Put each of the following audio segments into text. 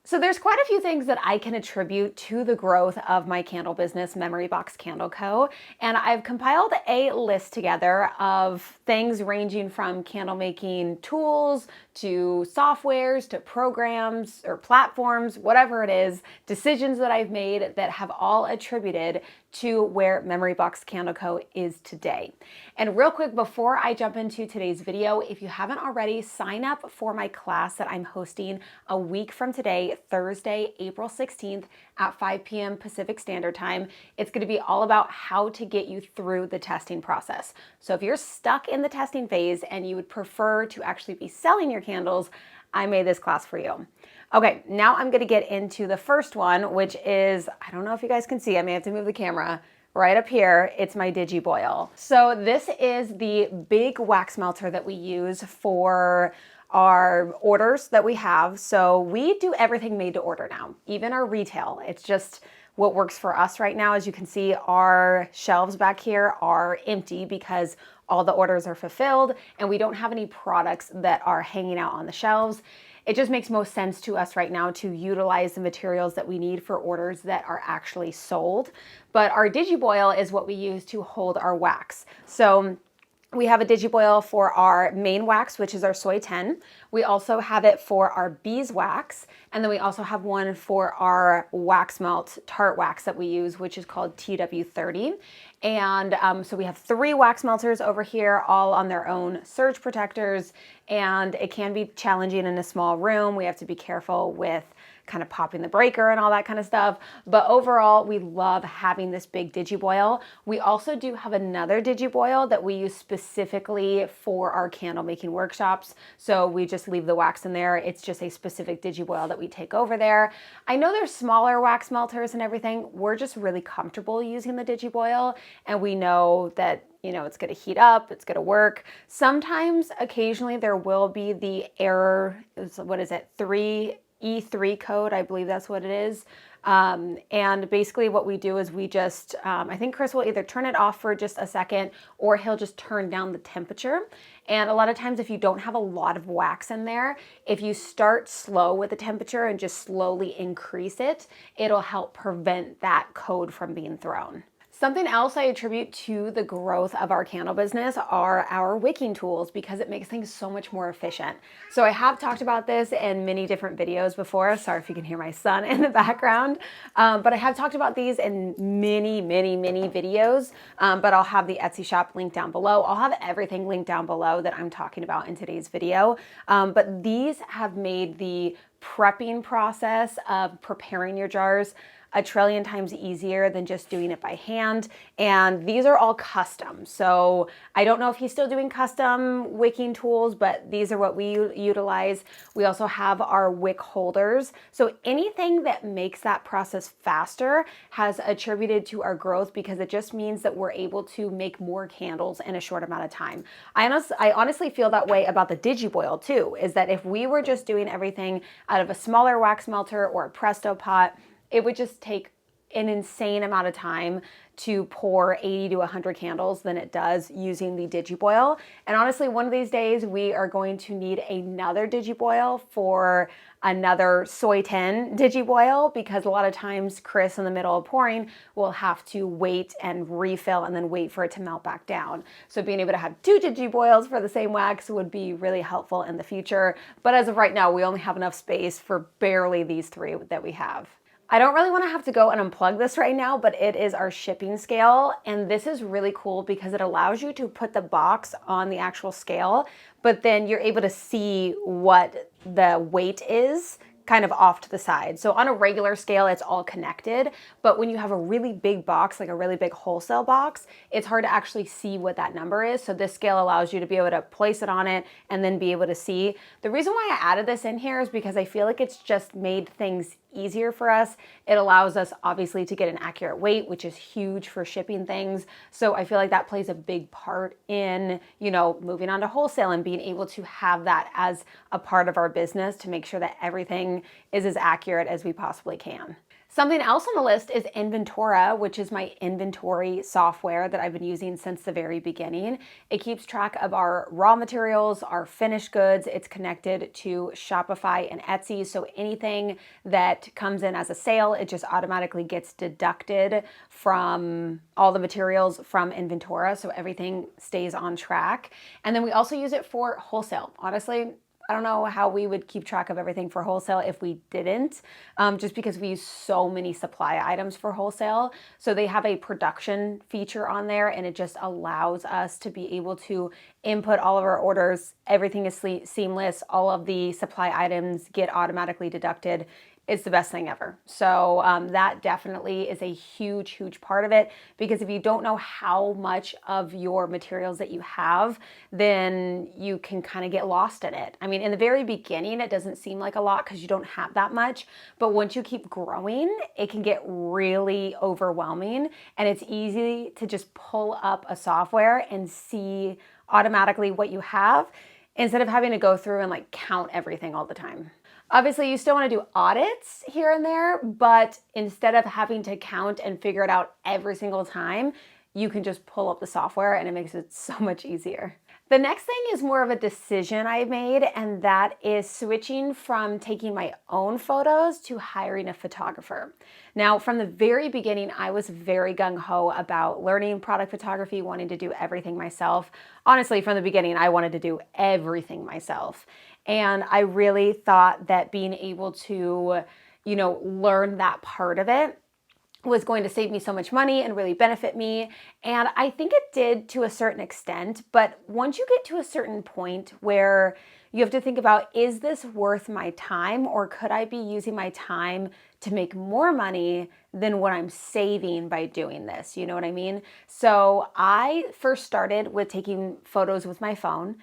So there's quite a few things that I can attribute to the growth of my candle business, Memory Box Candle Co. And I've compiled a list together of things ranging from candle making tools to softwares to programs or platforms, whatever it is, decisions that I've made that have all attributed to where Memory Box Candle Co. is today. And real quick, before I jump into today's video, if you haven't already, sign up for my class that I'm hosting a week from today, Thursday, April 16th at 5 p.m. Pacific Standard Time. It's going to be all about how to get you through the testing process. So if you're stuck in the testing phase and you would prefer to actually be selling your candles, I made this class for you. Okay, now I'm going to get into the first one, which is, I don't know if you guys can see, I may have to move the camera. Right up here, it's my Digi Boil. So this is the big wax melter that we use for our orders that we have. So we do everything made to order now, even our retail. It's just what works for us right now. As you can see, our shelves back here are empty because all the orders are fulfilled and we don't have any products that are hanging out on the shelves. It just makes most sense to us right now to utilize the materials that we need for orders that are actually sold. But our Digi Boil is what we use to hold our wax. So we have a Digi Boil for our main wax, which is our soy 10. We also have it for our beeswax. And then we also have one for our wax melt tart wax that we use, which is called TW30. And so we have 3 wax melters over here, all on their own surge protectors. And it can be challenging in a small room. We have to be careful with kind of popping the breaker and all that kind of stuff. But overall, we love having this big Digi Boil. We also do have another Digi Boil that we use specifically for our candle making workshops. So we just leave the wax in there. It's just a specific Digi Boil that we take over there. I know there's smaller wax melters and everything. We're just really comfortable using the Digi Boil, and we know that it's going to heat up, it's going to work. Sometimes, occasionally, there will be the error, what is it, E3 code, I believe that's what it is. And basically what we do is we just, I think Chris will either turn it off for just a second or he'll just turn down the temperature. And a lot of times if you don't have a lot of wax in there, if you start slow with the temperature and just slowly increase it, it'll help prevent that code from being thrown. Something else I attribute to the growth of our candle business are our wicking tools because it makes things so much more efficient. So I have talked about this in many different videos before. Sorry if you can hear my son in the background. But I have talked about these in many videos. But I'll have the Etsy shop linked down below. I'll have everything linked down below that I'm talking about in today's video. But these have made the prepping process of preparing your jars a trillion times easier than just doing it by hand. And these are all custom. So I don't know if he's still doing custom wicking tools, but these are what we utilize. We also have our wick holders. So anything that makes that process faster has attributed to our growth because it just means that we're able to make more candles in a short amount of time. I honestly feel that way about the Digi Boil too, is that if we were just doing everything out of a smaller wax melter or a Presto pot, it would just take an insane amount of time to pour 80 to 100 candles than it does using the Digi Boil. And honestly, one of these days we are going to need another Digi Boil for another soy 10 Digi Boil because a lot of times Chris in the middle of pouring will have to wait and refill and then wait for it to melt back down. So being able to have 2 Digi Boils for the same wax would be really helpful in the future. But as of right now, we only have enough space for barely these 3 that we have. I don't really want to have to go and unplug this right now, but it is our shipping scale. And this is really cool because it allows you to put the box on the actual scale, but then you're able to see what the weight is kind of off to the side. So on a regular scale, it's all connected. But when you have a really big box, like a really big wholesale box, it's hard to actually see what that number is. So this scale allows you to be able to place it on it and then be able to see. The reason why I added this in here is because I feel like it's just made things easier for us. It allows us obviously to get an accurate weight, which is huge for shipping things. So I feel like that plays a big part in, moving on to wholesale and being able to have that as a part of our business to make sure that everything is as accurate as we possibly can. Something else on the list is Inventora, which is my inventory software that I've been using since the very beginning. It keeps track of our raw materials, our finished goods. It's connected to Shopify and Etsy. So anything that comes in as a sale, it just automatically gets deducted from all the materials from Inventora. So everything stays on track. And then we also use it for wholesale. Honestly, I don't know how we would keep track of everything for wholesale if we didn't, just because we use so many supply items for wholesale. So they have a production feature on there, and it just allows us to be able to input all of our orders. Everything is seamless. All of the supply items get automatically deducted. It's the best thing ever. So that definitely is a huge, huge part of it, because if you don't know how much of your materials that you have, then you can kind of get lost in it. I mean, in the very beginning, it doesn't seem like a lot because you don't have that much, but once you keep growing, it can get really overwhelming, and it's easy to just pull up a software and see automatically what you have instead of having to go through and like count everything all the time. Obviously, you still want to do audits here and there, but instead of having to count and figure it out every single time, you can just pull up the software and it makes it so much easier. The next thing is more of a decision I made, and that is switching from taking my own photos to hiring a photographer. Now, from the very beginning, I was very gung-ho about learning product photography, wanting to do everything myself. Honestly, from the beginning, I wanted to do everything myself. And I really thought that being able to, learn that part of it was going to save me so much money and really benefit me. And I think it did to a certain extent. But once you get to a certain point where you have to think about, is this worth my time, or could I be using my time to make more money than what I'm saving by doing this? You know what I mean? So I first started with taking photos with my phone.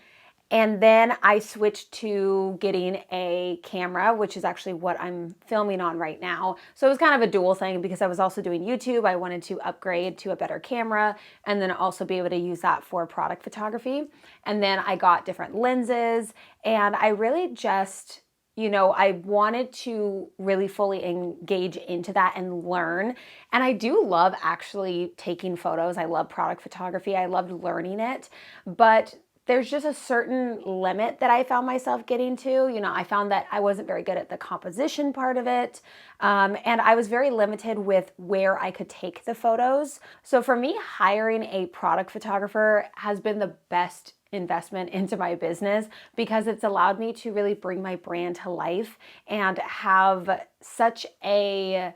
And then I switched to getting a camera, which is actually what I'm filming on right now. So it was kind of a dual thing because I was also doing YouTube. I wanted to upgrade to a better camera and then also be able to use that for product photography. And then I got different lenses, and I really just, I wanted to really fully engage into that and learn. And I do love actually taking photos. I love product photography. I loved learning it. But there's just a certain limit that I found myself getting to. I found that I wasn't very good at the composition part of it. And I was very limited with where I could take the photos. So for me, hiring a product photographer has been the best investment into my business, because it's allowed me to really bring my brand to life and have such a,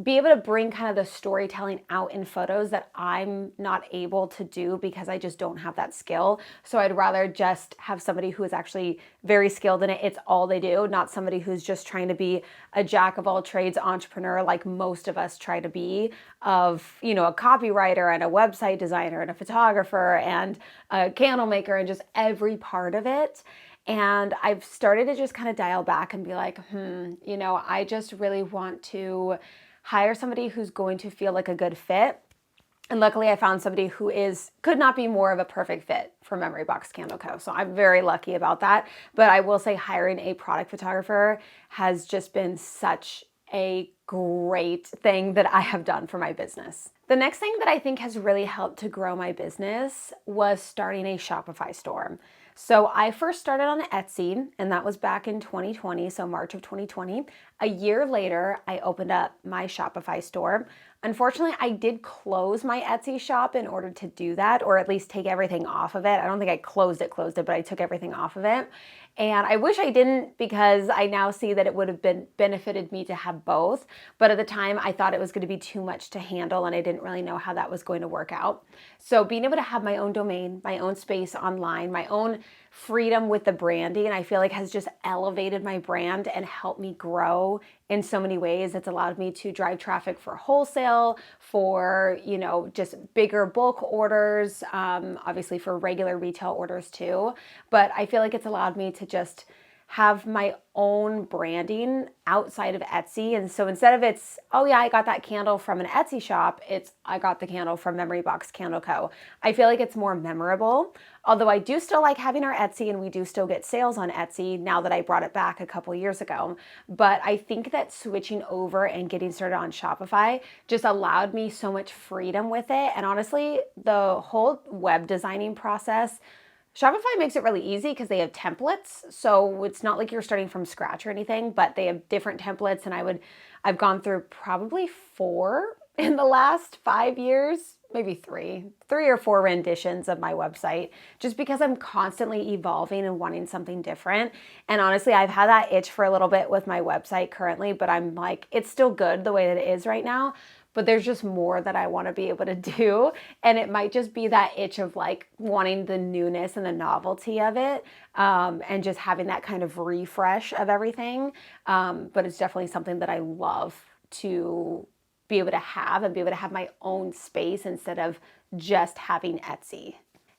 be able to bring kind of the storytelling out in photos that I'm not able to do because I just don't have that skill. So I'd rather just have somebody who is actually very skilled in it. It's all they do, not somebody who's just trying to be a jack of all trades entrepreneur like most of us try to be, of, a copywriter and a website designer and a photographer and a candle maker and just every part of it. And I've started to just kind of dial back and be like, I just really want to hire somebody who's going to feel like a good fit. And luckily I found somebody who could not be more of a perfect fit for Memory Box Candle Co. So I'm very lucky about that. But I will say hiring a product photographer has just been such a great thing that I have done for my business. The next thing that I think has really helped to grow my business was starting a Shopify store. So I first started on Etsy, and that was back in 2020, so March of 2020. A year later, I opened up my Shopify store. Unfortunately, I did close my Etsy shop in order to do that, or at least take everything off of it. I don't think I closed it, but I took everything off of it. And I wish I didn't, because I now see that it would have benefited me to have both. But at the time, I thought it was going to be too much to handle, and I didn't really know how that was going to work out. So being able to have my own domain, my own space online, my own freedom with the branding, I feel like has just elevated my brand and helped me grow in so many ways. It's allowed me to drive traffic for wholesale, for, just bigger bulk orders, obviously for regular retail orders too. But I feel like it's allowed me to just have my own branding outside of Etsy. And so instead of it's, oh yeah, I got that candle from an Etsy shop, it's, I got the candle from Memory Box Candle Co. I feel like it's more memorable. Although I do still like having our Etsy, and we do still get sales on Etsy now that I brought it back a couple years ago. But I think that switching over and getting started on Shopify just allowed me so much freedom with it. And honestly, the whole web designing process, Shopify makes it really easy because they have templates. So it's not like you're starting from scratch or anything, but they have different templates. And I've gone through probably 4 in the last 5 years, maybe 3 or 4 renditions of my website, just because I'm constantly evolving and wanting something different. And honestly, I've had that itch for a little bit with my website currently, but I'm like, it's still good the way that it is right now. But there's just more that I want to be able to do. And it might just be that itch of like wanting the newness and the novelty of it, and just having that kind of refresh of everything. But it's definitely something that I love to be able to have, and be able to have my own space instead of just having Etsy.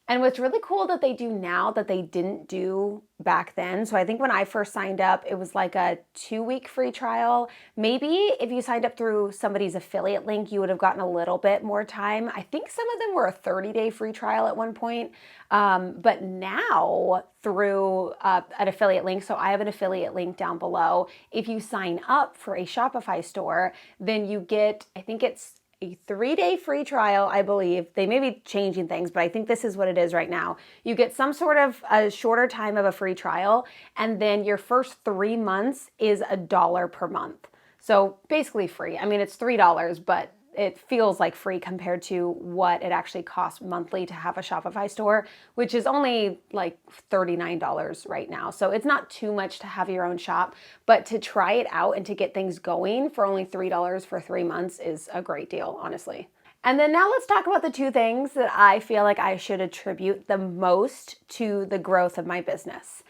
And what's really cool that they do now that they didn't do back then. So I think when I first signed up, it was like a 2-week free trial. Maybe if you signed up through somebody's affiliate link, you would have gotten a little bit more time. I think some of them were a 30-day free trial at one point. But now through an affiliate link, so I have an affiliate link down below. If you sign up for a Shopify store, then you get, I think it's a 3-day free trial, I believe. They may be changing things, but I think this is what it is right now. You get some sort of a shorter time of a free trial, and then your first 3 months is $1 per month. So basically free. I mean, it's $3, but it feels like free compared to what it actually costs monthly to have a Shopify store, which is only like $39 right now. So it's not too much to have your own shop, but to try it out and to get things going for only $3 for 3 months is a great deal, honestly. And then now let's talk about the 2 things that I feel like I should attribute the most to the growth of my business.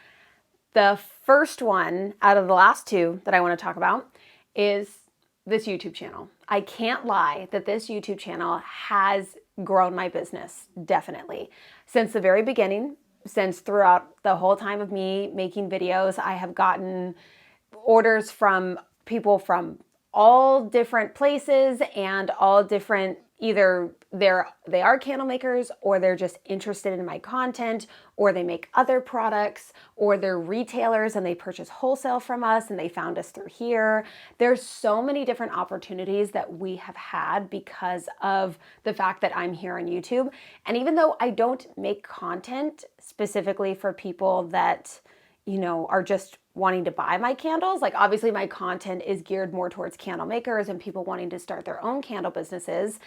The first one out of the last 2 that I want to talk about is this YouTube channel. I can't lie that this YouTube channel has grown my business, definitely. Since the very beginning, since throughout the whole time of me making videos, I have gotten orders from people from all different places and all different, either they are candle makers, or they're just interested in my content, or they make other products, or they're retailers and they purchase wholesale from us and they found us through here. There's so many different opportunities that we have had because of the fact that I'm here on YouTube. And even though I don't make content specifically for people that, you know, are just wanting to buy my candles, like obviously my content is geared more towards candle makers and people wanting to start their own candle businesses,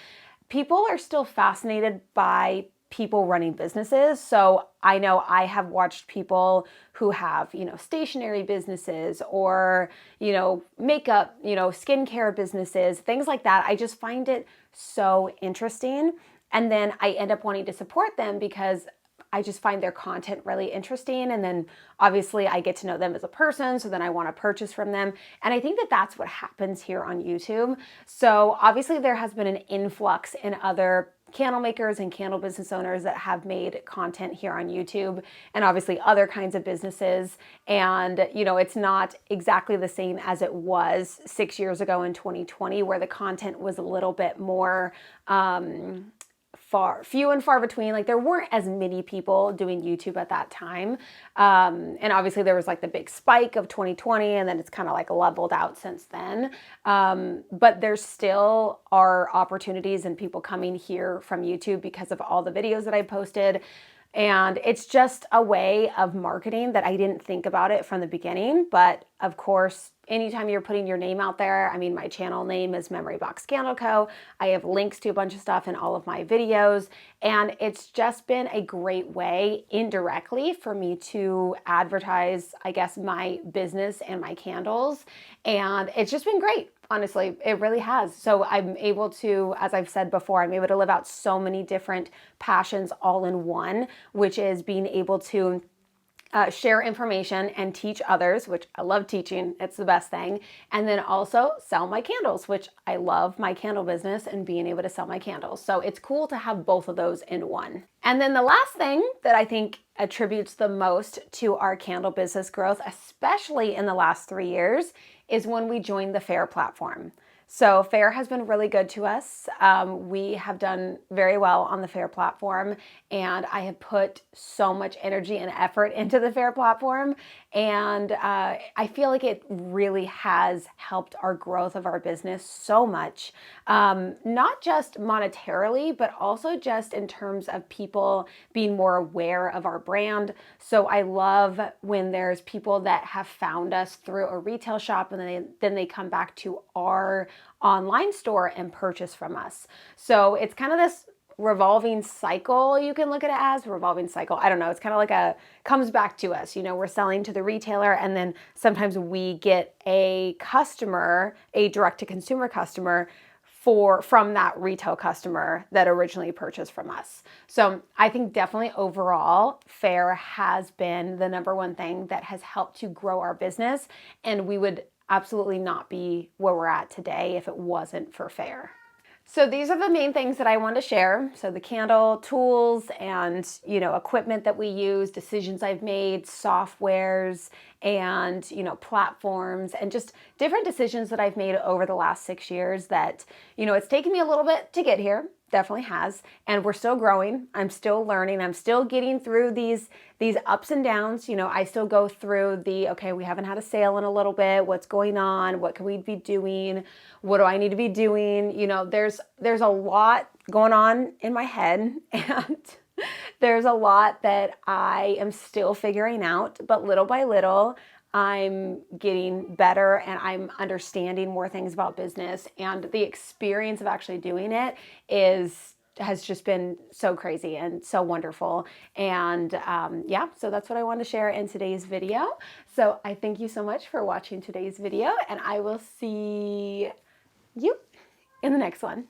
people are still fascinated by people running businesses. So I know I have watched people who have, you know, stationery businesses or, you know, makeup, you know, skincare businesses, things like that. I just find it so interesting. And then I end up wanting to support them because I just find their content really interesting. And then obviously I get to know them as a person. So then I want to purchase from them. And I think that that's what happens here on YouTube. So obviously there has been an influx in other candle makers and candle business owners that have made content here on YouTube, and obviously other kinds of businesses. And, you know, it's not exactly the same as it was 6 years ago in 2020, where the content was a little bit more, few and far between. Like there weren't as many people doing YouTube at that time. And obviously there was like the big spike of 2020 and then it's kind of like leveled out since then. But there still are opportunities and people coming here from YouTube because of all the videos that I posted. And it's just a way of marketing that I didn't think about it from the beginning. But of course, anytime you're putting your name out there, I mean, my channel name is Memory Box Candle Co. I have links to a bunch of stuff in all of my videos. And it's just been a great way indirectly for me to advertise, I guess, my business and my candles. And it's just been great. Honestly, it really has. So I'm able to, as I've said before, I'm able to live out so many different passions all in one, which is being able to share information and teach others, which I love teaching. It's the best thing. And then also sell my candles, which I love my candle business and being able to sell my candles. So it's cool to have both of those in one. And then the last thing that I think attributes the most to our candle business growth, especially in the last 3 years, is when we joined the FAIR platform. So FAIR has been really good to us. We have done very well on the FAIR platform, and I have put so much energy and effort into the FAIR platform, and I feel like it really has helped our growth of our business so much, not just monetarily, but also just in terms of people being more aware of our brand. So I love when there's people that have found us through a retail shop and then they come back to our online store and purchase from us. So it's kind of this revolving cycle. You can look at it as a revolving cycle. I don't know. It's kind of like comes back to us. We're selling to the retailer, and then sometimes we get a customer, a direct to consumer customer from that retail customer that originally purchased from us. So I think definitely overall, FAIR has been the number one thing that has helped to grow our business, and we would absolutely not be where we're at today if it wasn't for FAIR. So these are the main things that I want to share. So the candle tools and, equipment that we use, decisions I've made, softwares, and, platforms, and just different decisions that I've made over the last 6 years that, it's taken me a little bit to get here. Definitely has. And we're still growing. I'm still learning. I'm still getting through these ups and downs. I still go through okay, we haven't had a sale in a little bit. What's going on? What can we be doing? What do I need to be doing? There's a lot going on in my head, and there's a lot that I am still figuring out, but little by little, I'm getting better and I'm understanding more things about business, and the experience of actually doing it has just been so crazy and so wonderful. And so that's what I wanted to share in today's video. So I thank you so much for watching today's video, and I will see you in the next one.